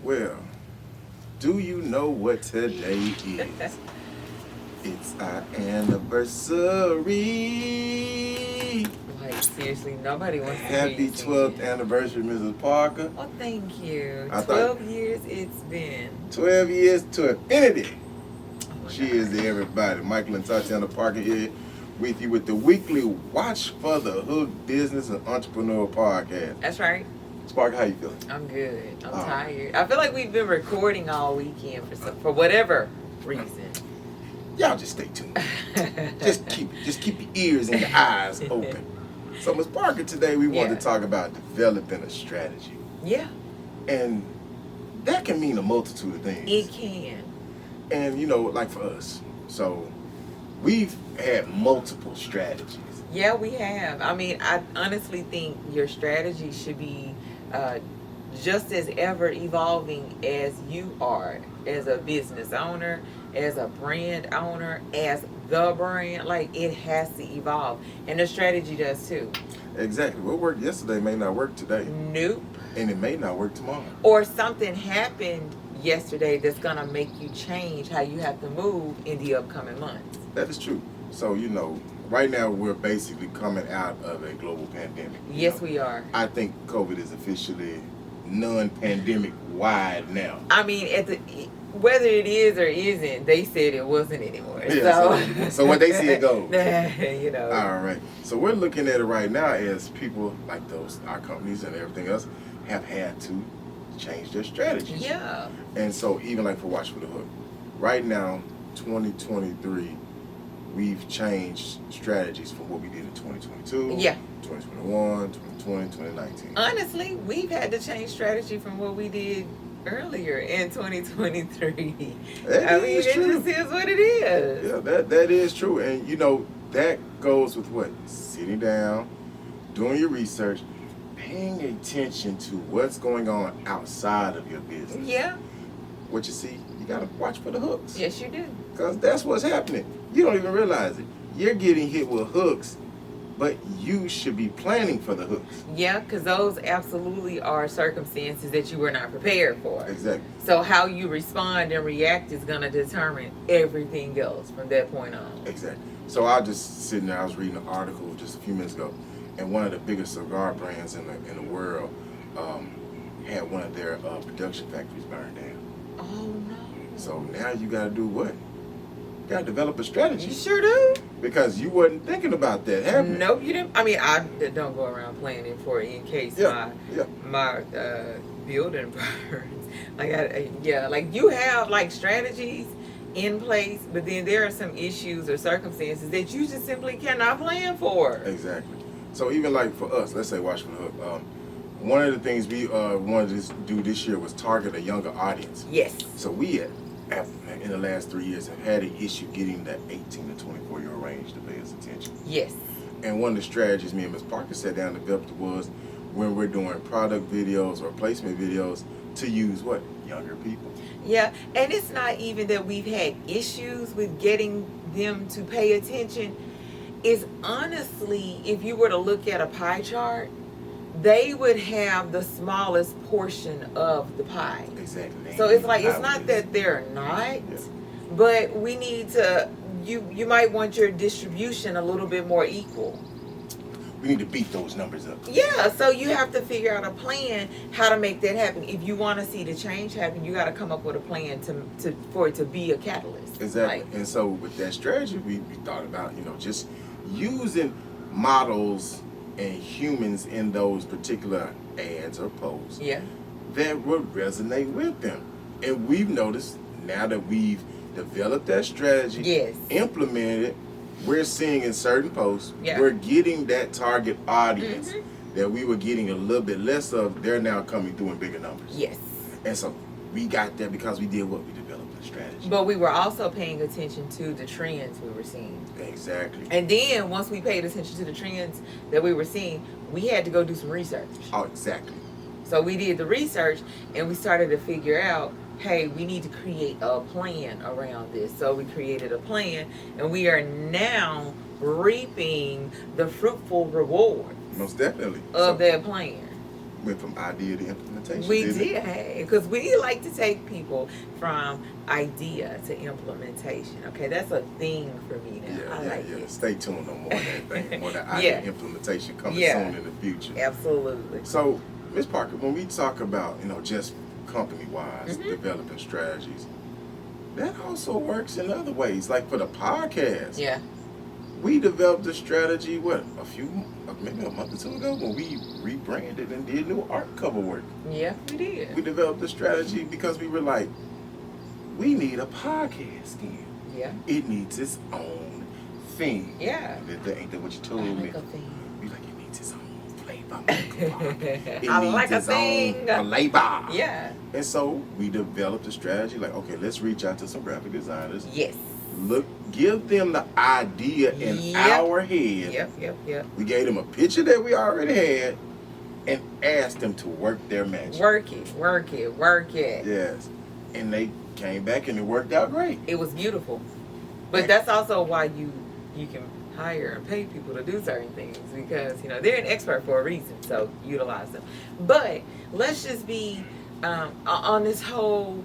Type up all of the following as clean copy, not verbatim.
Well, do you know what today is? It's our anniversary. Like, seriously, nobody wants to hear Happy you sing 12th it. anniversary, Mrs. Parker. Oh, thank you. I thought- 12 years it's been. 12 years to infinity. Oh my She God. is the everybody. Michael and Tatiana Parker here with you with the weekly Watch for the Hook Business and Entrepreneur Podcast. That's right. Sparker, how you feeling? I'm good. I'm Oh. tired. I feel like we've been recording all weekend for whatever reason. Y'all just stay tuned. Just keep your ears and your eyes open. So, Ms. Parker, today we want Yeah. to talk about developing a strategy. Yeah, And that can mean a multitude of things. it can. And, you know, like for us. So, we've had multiple strategies. Yeah, we have. I mean, I honestly think your strategy should be just as ever evolving as you are as a business owner, as a brand owner, as the brand. Like, it has to evolve. And the strategy does too. Exactly. What worked yesterday may not work today. Nope. And it may not work tomorrow. Or something happened yesterday that's going to make you change how you have to move in the upcoming months. That is true. So, you know, right now we're basically coming out of a global pandemic. Yes, we are. I think COVID is officially non-pandemic wide now. I mean, whether it is or isn't, they said it wasn't anymore. Yeah, so what they see it goes. You know. All right. So we're looking at it right now as people like those, our companies and everything else, have had to change their strategies. Yeah. And so even like for Watch for the Hook, right now, 2023, we've changed strategies from what we did in 2022, Yeah. 2021, 2020, 2019. Honestly, we've had to change strategy from what we did earlier in 2023. That I mean, is it true. just is what it is. Yeah, that is true. And you know, that goes with what? Sitting down, doing your research, paying attention to what's going on outside of your business. Yeah. What you see, you gotta watch for the hooks. Yes, you do. Because that's what's happening. You don't even realize it. You're getting hit with hooks, but you should be planning for the hooks. Yeah, because those absolutely are circumstances that you were not prepared for. Exactly. So how you respond and react is going to determine everything else from that point on. Exactly. So I was just sitting there, I was reading an article just a few minutes ago, and one of the biggest cigar brands in the world had one of their production factories burned down. Oh, no. So now you got to do what? You got to develop a You strategy. sure do? Because you wasn't thinking about that happening. Nope, you didn't. I mean, I don't go around planning for it in case my building burns. Like you have like strategies in place, but then there are some issues or circumstances that you just simply cannot plan for. Exactly. So even like for us, let's say Watch for the Hook, one of the things we wanted to do this year was target a younger audience. Yes. So we in the last 3 years have had an issue getting that 18 to 24-year-old range to pay us attention. Yes. And one of the strategies me and Ms. Parker sat down and developed was when we're doing product videos or placement videos to use what? Younger people. Yeah, and it's not even that we've had issues with getting them to pay attention. It's honestly, if you were to look at a pie chart, they would have the smallest portion of the pie. Exactly. So it's like, it's not that they're not, but we need to, you might want your distribution a little bit more equal. We need to beat those numbers up. Yeah, so you have to figure out a plan how to make that happen. If you want to see the change happen, you got to come up with a plan for it to be a catalyst. Exactly. Like, And so with that strategy, we thought about, just using models and humans in those particular ads or posts yeah. that would resonate with them. And we've noticed now that we've developed that strategy, Yes. implemented it, we're seeing in certain posts, Yeah. we're getting that target audience Mhm. that we were getting a little bit less of. They're now coming through in bigger numbers. Yes. And so we got that because we did what? We developed the strategy. But we were also paying attention to the trends we were seeing. Exactly. And then once we paid attention to the trends that we were seeing, we had to go do some research. Oh, exactly. So we did the research and we started to figure out, hey, we need to create a plan around this. So we created a plan and we are now reaping the fruitful reward Most definitely. of that plan. went from idea to implementation. We didn't it? did, because we like to take people from idea to implementation. Okay, that's a thing for me now. I like it. Stay tuned on more of that thing, more of that Yeah. idea implementation coming Yeah. soon in the future. Absolutely. So, Ms. Parker, when we talk about, just company-wise Mhm. developing strategies, that also works in other ways. Like for the podcast, Yeah. we developed a strategy, maybe a month or two ago when we rebranded and did new art cover work. Yeah, we did. We developed a strategy because we were like, we need a podcast again. Yeah. It needs its own thing. Yeah. Ain't that what you told I me? like a thing. We like it needs its own flavor. It I needs like a its thing. own flavor. Yeah. And so we developed a strategy like, okay, let's reach out to some graphic designers. Yes. Give them the idea in Yep. our head. Yep. We gave them a picture that we already had and asked them to work their magic. Work it. Yes. And they came back and it worked out great. It was beautiful. But that's also why you can hire and pay people to do certain things, because they're an expert for a reason, so utilize them. But let's just be on this whole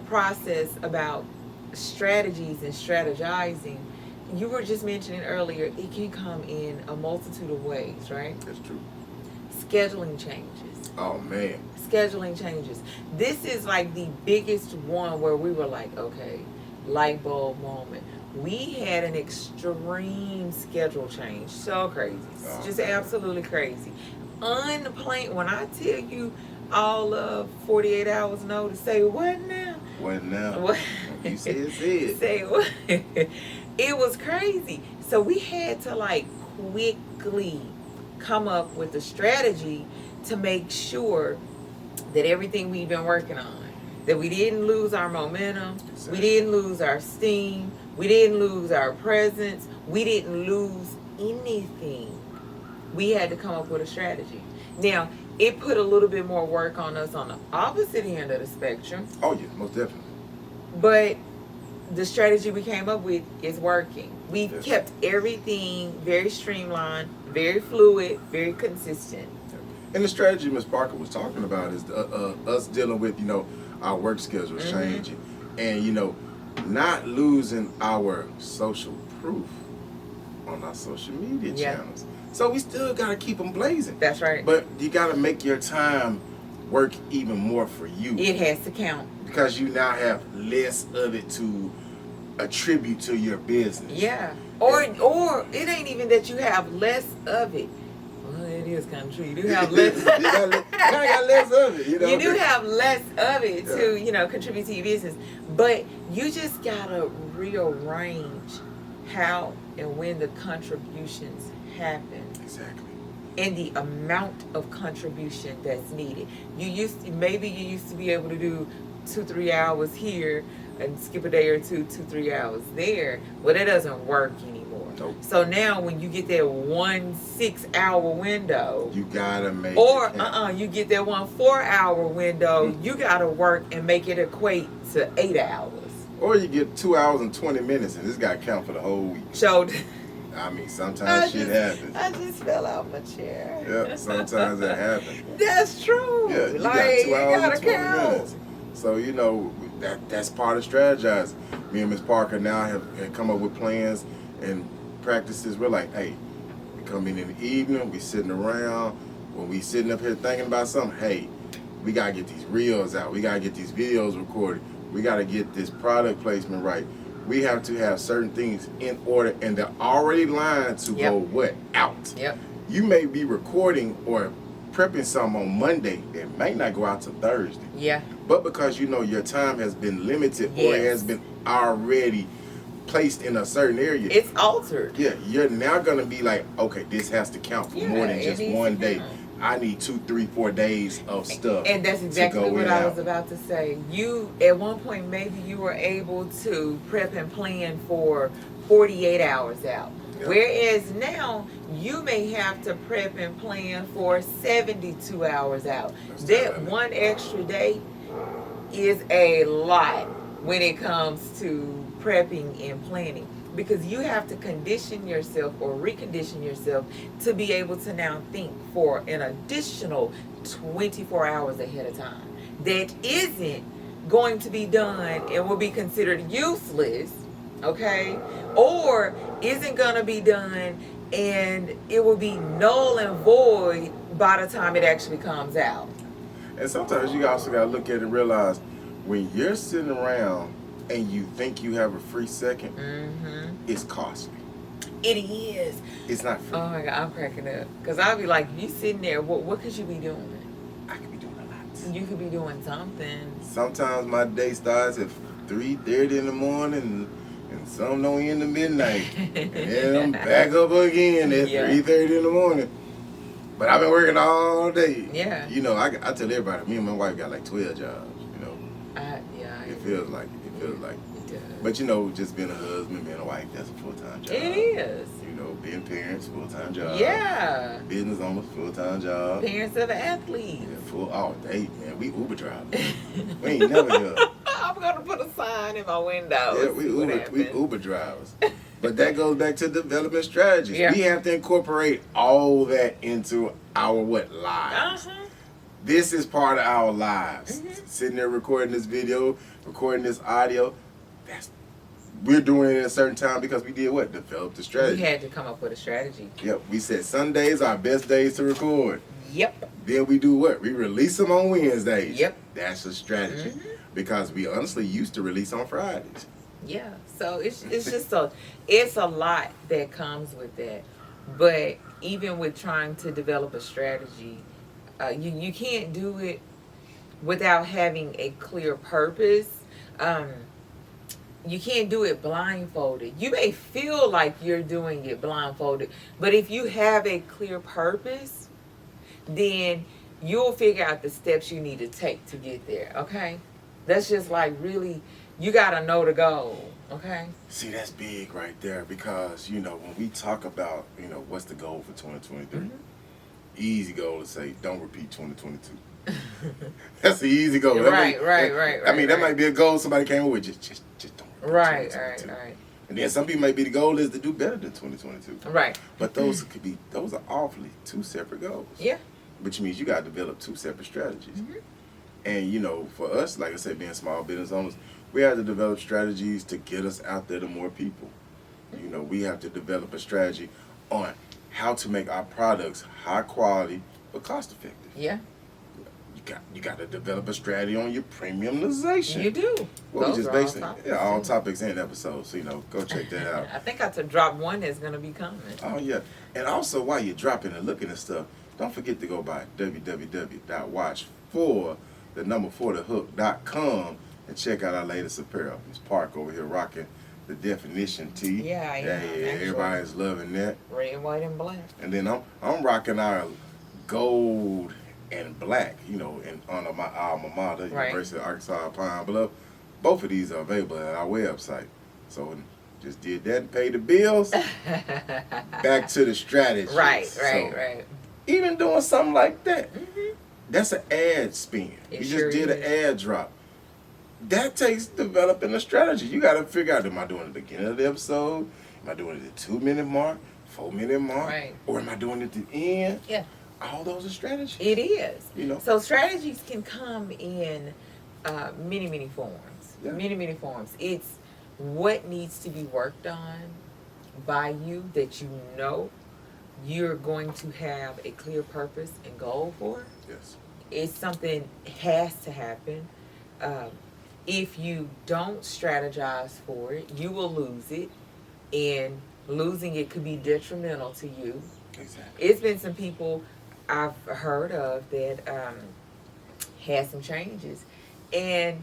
process about strategies and strategizing. You were just mentioning earlier, it can come in a multitude of ways, right? That's true. Scheduling changes. Oh man. Scheduling changes. This is like the biggest one where we were like, okay, light bulb moment. We had an extreme schedule change. So crazy. Oh, Just man. absolutely crazy. Unplanned. When I tell you all of 48 hours notice, say what now? What now? What? You said it. Say what? It was crazy. So we had to quickly come up with a strategy to make sure that everything we've been working on, that we didn't lose our momentum, Exactly. we didn't lose our steam, we didn't lose our presence, we didn't lose anything. We had to come up with a strategy. Now, it put a little bit more work on us on the opposite end of the spectrum, Oh yeah, most definitely. but the strategy we came up with is working. We Yes. kept everything very streamlined, very fluid, very consistent. And the strategy Ms. Parker was talking about is us dealing with, our work schedules Mhm. changing and, not losing our social proof on our social media Yeah. channels. So we still got to keep them blazing. That's right. But you got to make your time work even more for you It has to count. because you now have less of it to attribute to your business. Yeah. Or it ain't even that you have less of it. Well, it is kind of true. You do have less. you got less of it. You do have less of it to, contribute to your business. But you just gotta rearrange how and when the contributions happen Exactly. and the amount of contribution that's needed. Maybe you used to be able to do 2-3 hours here and skip a day or 2-3 hours there. Well, that doesn't work anymore. Nope. So now when you get that 1 6-hour window, You gotta make or it count. you get that 1 4-hour window, you gotta work and make it equate to 8 hours. Or you get 2 hours and 20 minutes and this got to count for the whole week. So I mean, sometimes shit happens. I just fell out my chair. Yeah, sometimes that happens. That's true. Yeah, you got 2 you hours gotta and 20 count. minutes. So, that's part of strategizing. Me and Ms. Parker now have come up with plans and practices. We're like, hey, we come in the evening, we sitting around. When we sitting up here thinking about something, hey, we got to get these reels out. We got to get these videos recorded. We got to get this product placement right. We have to have certain things in order, and they're already lined to Yep. go what? Out. Yep. You may be recording or prepping something on Monday that might not go out till Thursday. Yeah. But because your time has been limited or it Yes. has been already placed in a certain area, It's altered. yeah, you're now gonna be like, okay, this has to count for more than Yeah, it just needs one to day. count. I need 2, 3, 4 days of stuff. And that's to exactly go what in I and was out. about to say. You, at one point, maybe you were able to prep and plan for 48 hours out. Yeah. Whereas now, you may have to prep and plan for 72 hours out. That's That right. one extra day is a lot when it comes to prepping and planning. Because you have to condition yourself or recondition yourself to be able to now think for an additional 24 hours ahead of time that isn't going to be done and will be considered useless, okay? Or isn't going to be done and it will be null and void by the time it actually comes out. And sometimes you also got to look at it and realize when you're sitting around and you think you have a free second, it's costly. It is. It's not free. Oh my God, I'm cracking up. Because I'll be like, you sitting there, what could you be doing? I could be doing a lot. You could be doing something. Sometimes my day starts at 3:30 in the morning and some don't end at midnight. And then I'm back up again at 3:30 in the morning. But I've been working all day. Yeah. You know, I tell everybody, me and my wife got like 12 jobs, you know. It feels like it. It feels like it. It does. But you know, just being a husband, being a wife, that's a full-time job. It is. You know, being parents, full-time job. Yeah. Business owners, full-time job. Parents of athletes. Yeah, full all day, man. We Uber drivers. We ain't never here. I'm gonna put a sign in my window. Yeah, we Uber drivers. But that goes back to development strategies. Yeah. We have to incorporate all that into our lives. This is part of our lives. Sitting there recording this video, recording this audio. We're doing it at a certain time because we did what? Develop the strategy. We had to come up with a strategy. Yep. We said Sundays are our best days to record. Yep. Then we do what? We release them on Wednesdays. Yep. That's a strategy. Because we honestly used to release on Fridays. Yeah. So it's just it's a lot that comes with that. But even with trying to develop a strategy, you can't do it without having a clear purpose. You can't do it blindfolded. You may feel like you're doing it blindfolded, but if you have a clear purpose, then you'll figure out the steps you need to take to get there, okay? That's just like really, you gotta know the goal, okay? See, that's big right there because, you know, when we talk about, you know, what's the goal for 2023, easy goal to say, don't repeat 2022. That's the easy goal. Right. I mean, that might be a goal somebody came up with, just don't repeat Right. 2022. And then some people maybe the goal is to do better than 2022. Right. But those are awfully two separate goals. Yeah. Which means you got to develop two separate strategies. And, you know, for us, like I said, being small business owners, we have to develop strategies to get us out there to more people. You know, we have to develop a strategy on how to make our products high quality but cost effective. Yeah. You got to develop a strategy on your premiumization. You do. Well, Those we just are all basically, topics, all too. topics and episodes. So, you know, go check that out. I think I have to drop one that's going to be coming. Oh, yeah. And also, while you're dropping and looking at stuff, don't forget to go by www.watch4thehook.com and check out our latest apparel. Miss Park over here rocking the Definition tee. Yeah, I am, actually. Everybody's loving that. Red, white, and black. And then I'm rocking our gold and black, you know, in honor of my alma mater, Right. University of Arkansas Pine Bluff. Both of these are available at our website. So just did that and paid the bills. Back to the strategy. Right. Even doing something like that, that's an ad spin. It You sure just did an ad drop. That takes developing a strategy. You got to figure out, am I doing it at the beginning of the episode? Am I doing it at the 2-minute mark, 4-minute mark? Right. Or am I doing it at the end? Yeah. All those are strategies. It is. You know? So strategies can come in many forms. Yeah. Many forms. It's what needs to be worked on by you that you know you're going to have a clear purpose and goal for. Yes. It's something has to happen. If you don't strategize for it, you will lose it, and losing it could be detrimental to you. Exactly. It's been some people I've heard of that had some changes, and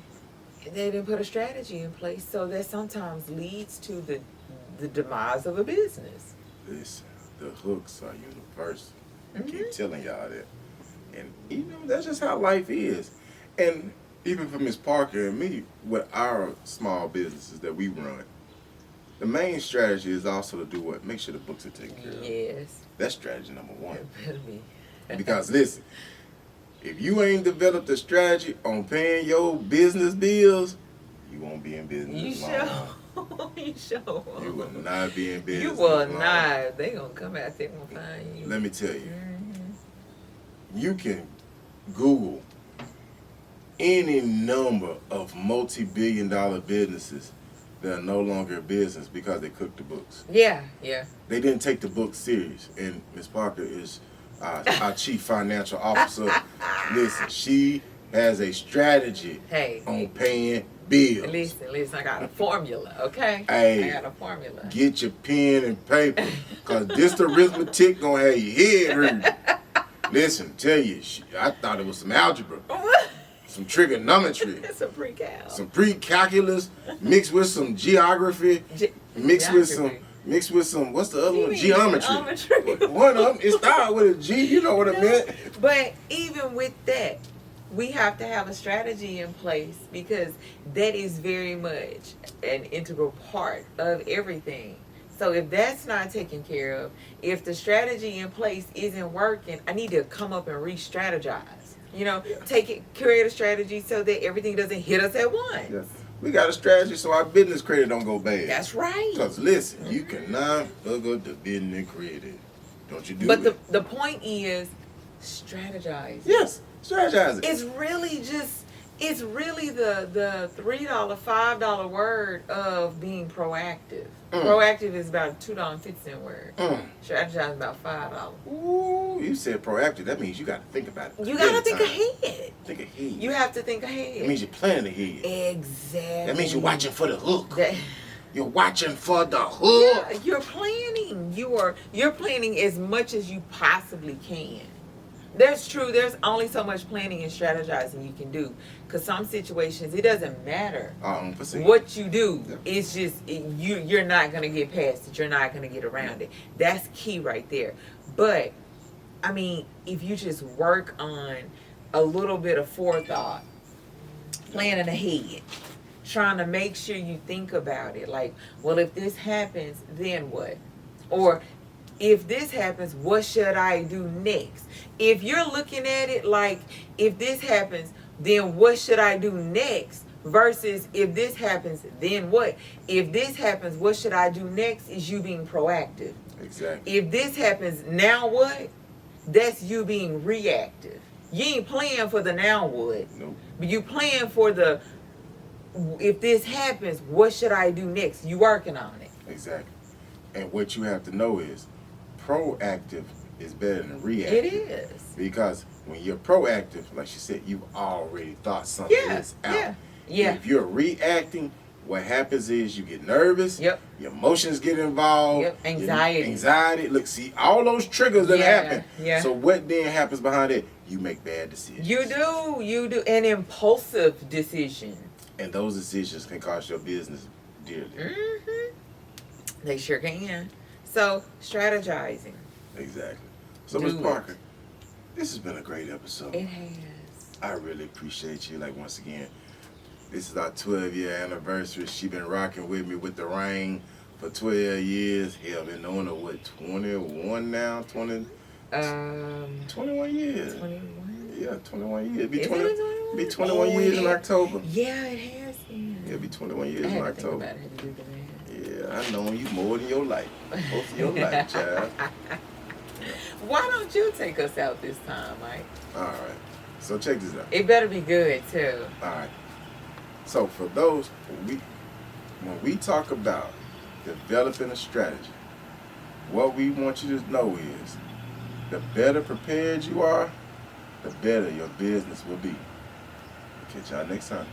they didn't put a strategy in place, so that sometimes leads to the demise of a business. Listen, the hooks are universal. I keep telling y'all that. And, you know, that's just how life is. And even for Miss Parker and me, with our small businesses that we run, the main strategy is also to do what? Make sure the books are taken care of. Yes. That's strategy number one. It better be. Because listen, if you ain't developed a strategy on paying your business bills, you won't be in business You long. You sure. You will not be in business You will long. not. They gonna come out. They gonna find you. Let me tell you, you can Google any number of multi-billion-dollar businesses that are no longer in business because they cooked the books. Yeah, yeah. They didn't take the book serious. And Ms. Parker is our chief financial officer. Listen, she has a strategy Hey. on paying bills. Listen, I got a formula, okay? Hey, I got a formula. get your pen and paper, because this arithmetic gonna have your head hurting. Listen, tell you, I thought it was some algebra, some trigonometry, It's a pre-cal. some pre-calculus mixed with some geography, mixed with some what's the other one? Geometry. One of them, it started with a G, you know what I meant. But even with that, we have to have a strategy in place, because that is very much an integral part of everything. So if that's not taken care of, if the strategy in place isn't working, I need to come up and re-strategize. You know, create a strategy so that everything doesn't hit us at once. Yeah. We got a strategy so our business credit don't go bad. That's right. Because listen, you cannot fuck up the business credit. Don't you do But it. the point is, strategize. Yes, strategize it. It's really the $3, $5 word of being proactive. Proactive is about a $2.50 word. Strategize is about $5. Ooh, you said proactive. That means you got to think about it. You gotta think ahead. Think ahead. You have to think ahead. That means you're planning ahead. Exactly. That means you're watching for the hook. That- You're watching for the hook. yeah, you're planning. You're planning as much as you possibly can. There's only so much planning and strategizing you can do. Because some situations, it doesn't matter what you do. Yeah. It's just, you're not going to get past it. You're not going to get around it. That's key right there. But, I mean, if you just work on a little bit of forethought, planning ahead, trying to make sure you think about it. Like, well, if this happens, then what? Or, if this happens, what should I do next? If you're looking at it like, if this happens, then what should I do next? Versus, if this happens, then what? If this happens, what should I do next? Is you being proactive. Exactly. If this happens, now what? That's you being reactive. You ain't playing for the now what. Nope. But you playing for the, if this happens, what should I do next? You working on it. Exactly. And what you have to know is, proactive is better than reactive. It is. Because when you're proactive, like she said, you've already thought something is out. Yeah. If you're reacting, what happens is you get nervous. Yep. Your emotions get involved. Yep. Anxiety. Anxiety. Look, see, all those triggers that happen. Yeah. So what then happens behind it? You make bad decisions. You do. An impulsive decision. And those decisions can cost your business dearly. Mm-hmm. They sure can. So, strategizing. Exactly. So, Do Ms. it. Parker, this has been a great episode. It has. I really appreciate you. Like, once again, this is our 12-year anniversary. She been rocking with me with the ring for 12 years. Hell, been knowing her, what, 21 now? 21 years. 21? Yeah, 21 years. Is it 21? Be 21 years in October. Yeah, it has been. It'll be 21 years I in had to think October. about it. I had to do the math. Yeah, I know you more than your life. Most of your life, child. Why don't you take us out this time, Mike? All right. So check this out. It better be good, too. All right. So for those, when we talk about developing a strategy, what we want you to know is the better prepared you are, the better your business will be. Catch y'all next time.